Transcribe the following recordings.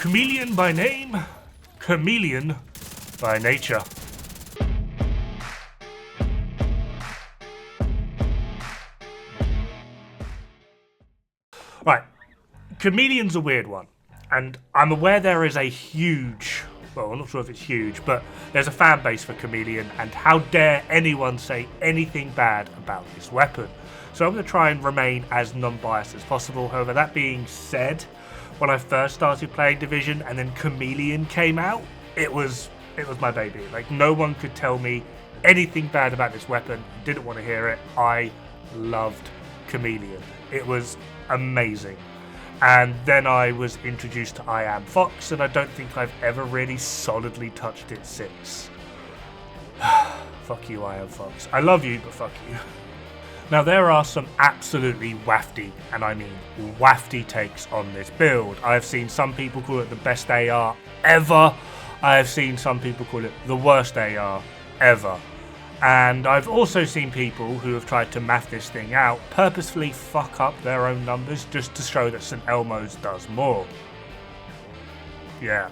Chameleon by name, chameleon by nature. Right, Chameleon's a weird one, and I'm aware there is a huge, well, I'm not sure if it's huge, but there's a fan base for Chameleon, and how dare anyone say anything bad about this weapon. So I'm going to try and remain as non-biased as possible. However, that being said, when I first started playing Division and then Chameleon came out, it was my baby. Like, no one could tell me anything bad about this weapon. Didn't want to hear it. I loved Chameleon. It was amazing. And then I was introduced to I Am Fox, and I don't think I've ever really solidly touched it since. Fuck you, I Am Fox. I love you, but fuck you. Now, there are some absolutely wafty, and I mean wafty takes on this build. I have seen some people call it the best AR ever. I have seen some people call it the worst AR ever. And I've also seen people who have tried to math this thing out purposefully fuck up their own numbers just to show that St. Elmo's does more. Yeah.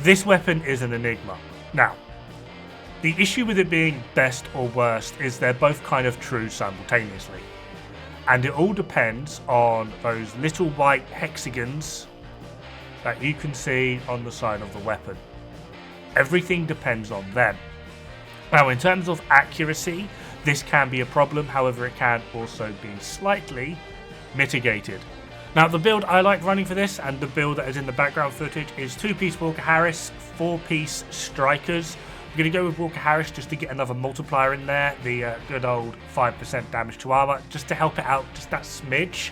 This weapon is an enigma. Now, the issue with it being best or worst is they're both kind of true simultaneously. And it all depends on those little white hexagons that you can see on the side of the weapon. Everything depends on them. Now, in terms of accuracy, this can be a problem, however it can also be slightly mitigated. Now, the build I like running for this, and the build that is in the background footage, is 2-piece Walker Harris, 4-piece Strikers. I'm going to go with Walker Harris just to get another multiplier in there, the good old 5% damage to armor, just to help it out just that smidge.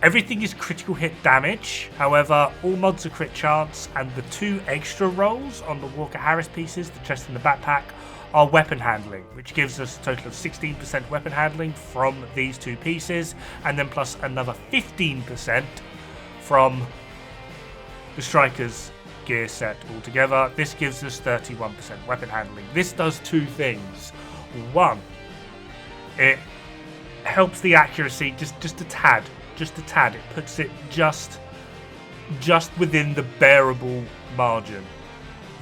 Everything is critical hit damage, however, all mods are crit chance, and the 2 extra rolls on the Walker Harris pieces, the chest and the backpack, are weapon handling, which gives us a total of 16% weapon handling from these 2 pieces, and then plus another 15% from the Strikers gear set altogether. This gives us 31% weapon handling. This does 2 things. 1, it helps the accuracy just a tad. It puts it just within the bearable margin.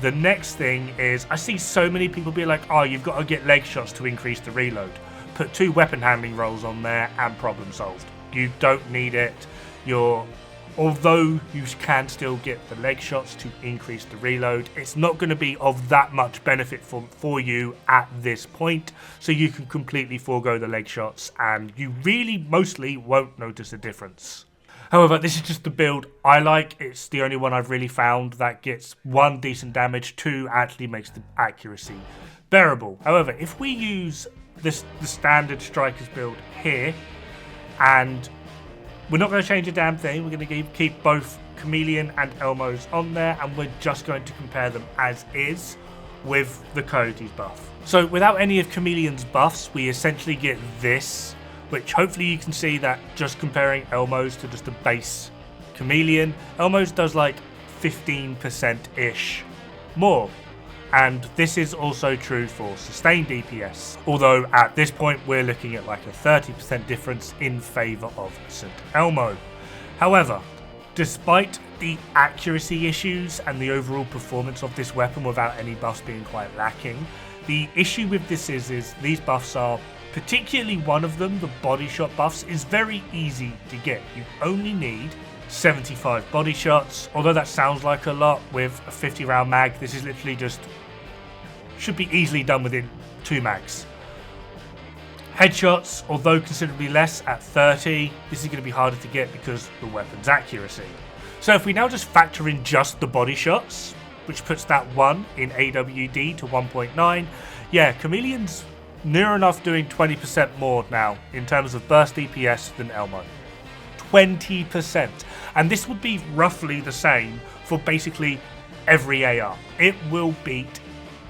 The next thing is, I see so many people be like, oh, you've got to get leg shots to increase the reload. Put 2 weapon handling rolls on there and problem solved. You don't need it. Although you can still get the leg shots to increase the reload, it's not going to be of that much benefit for you at this point, so you can completely forego the leg shots and you really mostly won't notice a difference. However, this is just the build I like. It's the only one I've really found that gets 1, decent damage, 2, actually makes the accuracy bearable. However, if we use the standard Strikers build here, and we're not going to change a damn thing, we're going to keep both Chameleon and Elmo's on there, and we're just going to compare them as is with the Coyote's buff. So without any of Chameleon's buffs, we essentially get this, which hopefully you can see that just comparing Elmo's to just a base Chameleon, Elmo's does like 15%-ish more. And this is also true for sustained DPS, although at this point we're looking at like a 30% difference in favour of St. Elmo. However, despite the accuracy issues and the overall performance of this weapon without any buffs being quite lacking, the issue with this is these buffs are, particularly one of them, the body shot buffs, is very easy to get. You only need 75 body shots, although that sounds like a lot with a 50 round mag. This is literally just should be easily done within 2 mags. Headshots, although considerably less at 30, this is going to be harder to get because the weapon's accuracy. So if we now just factor in just the body shots, which puts that 1 in AWD to 1.9, yeah, Chameleon's near enough doing 20% more now in terms of burst DPS than Elmo. 20%. And this would be roughly the same for basically every AR. It will beat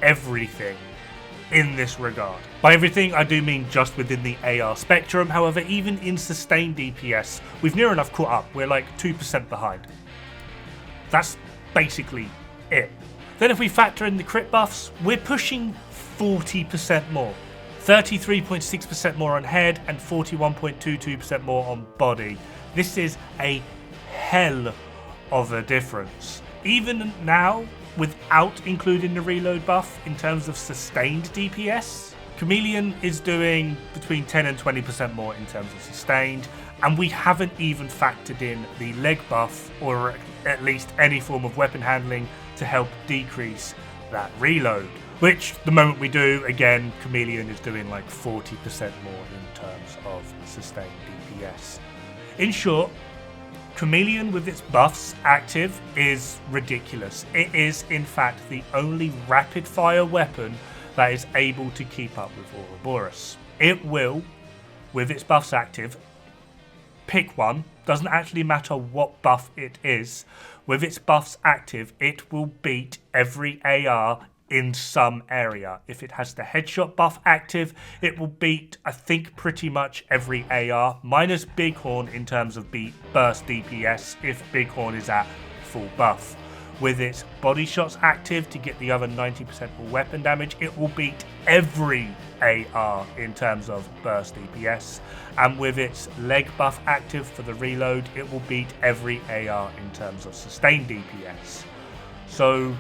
everything in this regard. By everything, I do mean just within the AR spectrum. However, even in sustained DPS, we've near enough caught up. We're like 2% behind. That's basically it. Then if we factor in the crit buffs, we're pushing 40% more. 33.6% more on head and 41.22% more on body. This is a hell of a difference. Even now, without including the reload buff in terms of sustained DPS, Chameleon is doing between 10 and 20% more in terms of sustained, and we haven't even factored in the leg buff or at least any form of weapon handling to help decrease that reload. Which, the moment we do, again, Chameleon is doing like 40% more in terms of sustained DPS. In short, Chameleon with its buffs active is ridiculous. It is, in fact, the only rapid fire weapon that is able to keep up with Ouroboros. It will, with its buffs active, pick one, doesn't actually matter what buff it is. With its buffs active, it will beat every AR in some area. If it has the headshot buff active, it will beat, I think, pretty much every AR, minus Bighorn in terms of burst DPS if Bighorn is at full buff. With its body shots active to get the other 90% more weapon damage, it will beat every AR in terms of burst DPS. And with its leg buff active for the reload, it will beat every AR in terms of sustained DPS. So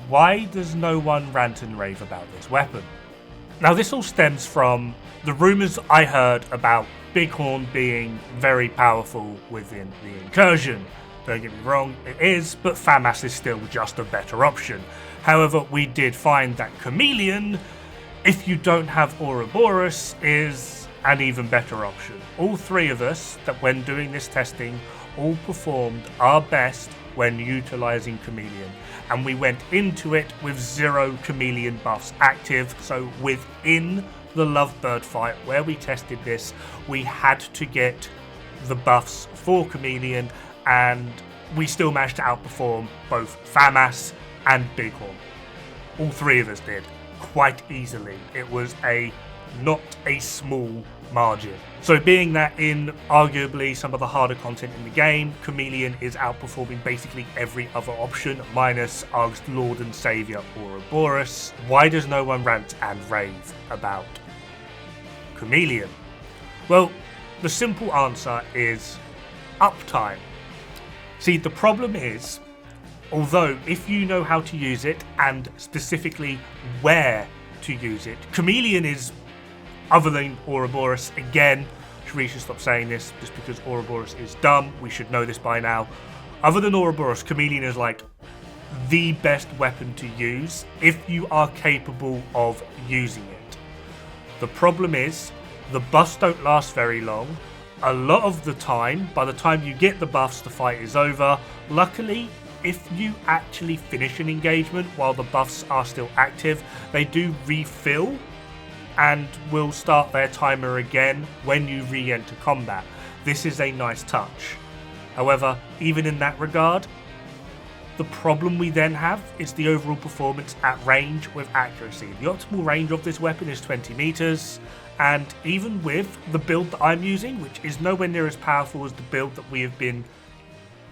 why does no one rant and rave about this weapon? Now, this all stems from the rumours I heard about Bighorn being very powerful within the incursion. Don't get me wrong, it is, but Dod-Foamath is still just a better option. However, we did find that Chameleon, if you don't have Ouroboros, is an even better option. All three of us, that when doing this testing, all performed our best when utilising Chameleon. And we went into it with 0 Chameleon buffs active, so within the Lovebird fight where we tested this, we had to get the buffs for Chameleon, and we still managed to outperform both Dod-Foamath and Bighorn. All three of us did, quite easily. It was not a small margin. So being that in arguably some of the harder content in the game, Chameleon is outperforming basically every other option, minus Arg's Lord and Saviour Ouroboros. Why does no one rant and rave about Chameleon? Well, the simple answer is uptime. See, the problem is, although if you know how to use it and specifically where to use it, Chameleon is, other than Ouroboros, again, Sharice should stop saying this just because Ouroboros is dumb, we should know this by now. Other than Ouroboros, Chameleon is like the best weapon to use if you are capable of using it. The problem is, the buffs don't last very long. A lot of the time, by the time you get the buffs, the fight is over. Luckily, if you actually finish an engagement while the buffs are still active, they do refill and will start their timer again when you re-enter combat. This is a nice touch. However, even in that regard, the problem we then have is the overall performance at range with accuracy. The optimal range of this weapon is 20 meters. And even with the build that I'm using, which is nowhere near as powerful as the build that we have been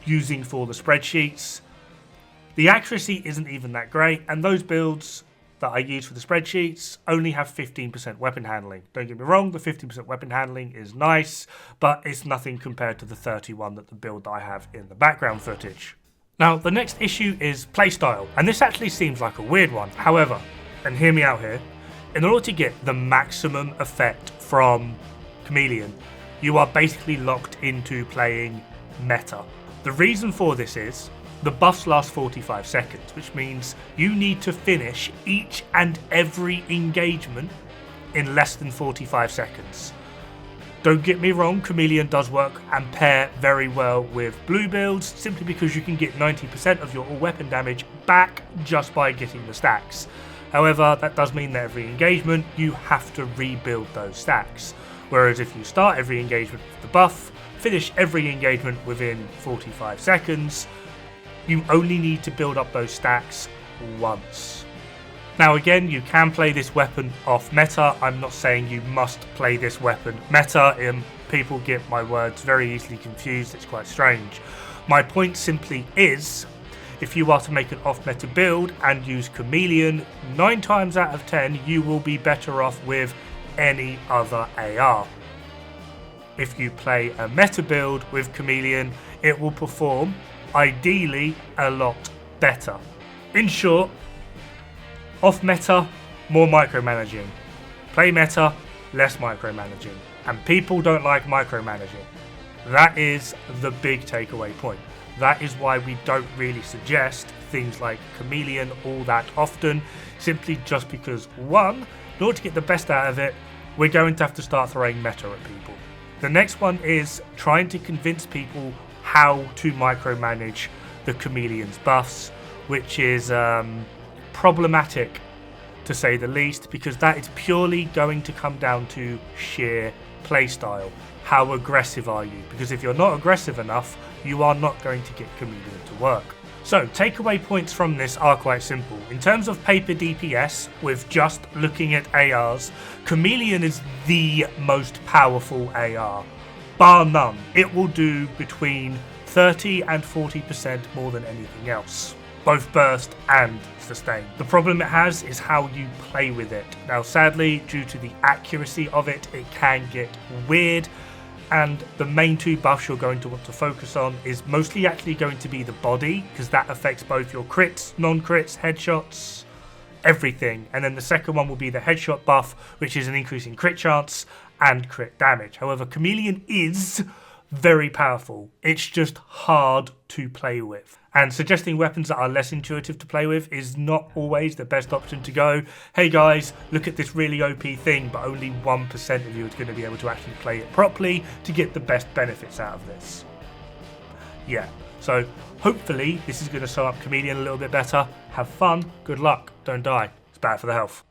using for the spreadsheets, the accuracy isn't even that great, and those builds that I use for the spreadsheets only have 15% weapon handling. Don't get me wrong, the 15% weapon handling is nice, but it's nothing compared to the 31 that the build that I have in the background footage. Now, the next issue is playstyle, and this actually seems like a weird one. However, and hear me out here, in order to get the maximum effect from Chameleon, you are basically locked into playing meta. The reason for this is, the buffs last 45 seconds, which means you need to finish each and every engagement in less than 45 seconds. Don't get me wrong, Chameleon does work and pair very well with blue builds, simply because you can get 90% of your all weapon damage back just by getting the stacks. However, that does mean that every engagement, you have to rebuild those stacks. Whereas if you start every engagement with the buff, finish every engagement within 45 seconds, you only need to build up those stacks once. Now again, you can play this weapon off meta. I'm not saying you must play this weapon meta. People get my words very easily confused. It's quite strange. My point simply is, if you are to make an off-meta build and use Chameleon, 9 times out of 10 you will be better off with any other AR. If you play a meta build with Chameleon, it will perform ideally a lot better. In short, off meta, more micromanaging. Play meta, less micromanaging. And people don't like micromanaging. That is the big takeaway point. That is why we don't really suggest things like Chameleon all that often, simply just because, one, in order to get the best out of it, we're going to have to start throwing meta at people. The next one is trying to convince people how to micromanage the Chameleon's buffs, which is problematic to say the least, because that is purely going to come down to sheer playstyle. How aggressive are you? Because if you're not aggressive enough, you are not going to get Chameleon to work. So takeaway points from this are quite simple. In terms of paper DPS, with just looking at ARs, Chameleon is the most powerful AR, bar none. It will do between 30 and 40% more than anything else, both burst and sustain. The problem it has is how you play with it. Now sadly, due to the accuracy of it, it can get weird, and the main two buffs you're going to want to focus on is mostly actually going to be the body, because that affects both your crits, non-crits, headshots, everything. And then the second one will be the headshot buff, which is an increase in crit chance and crit damage. However, Chameleon is very powerful. It's just hard to play with. And suggesting weapons that are less intuitive to play with is not always the best option to go, hey guys, look at this really OP thing, but only 1% of you is going to be able to actually play it properly to get the best benefits out of this. Yeah, so hopefully this is going to sum up Chameleon a little bit better. Have fun, good luck, don't die. It's bad for the health.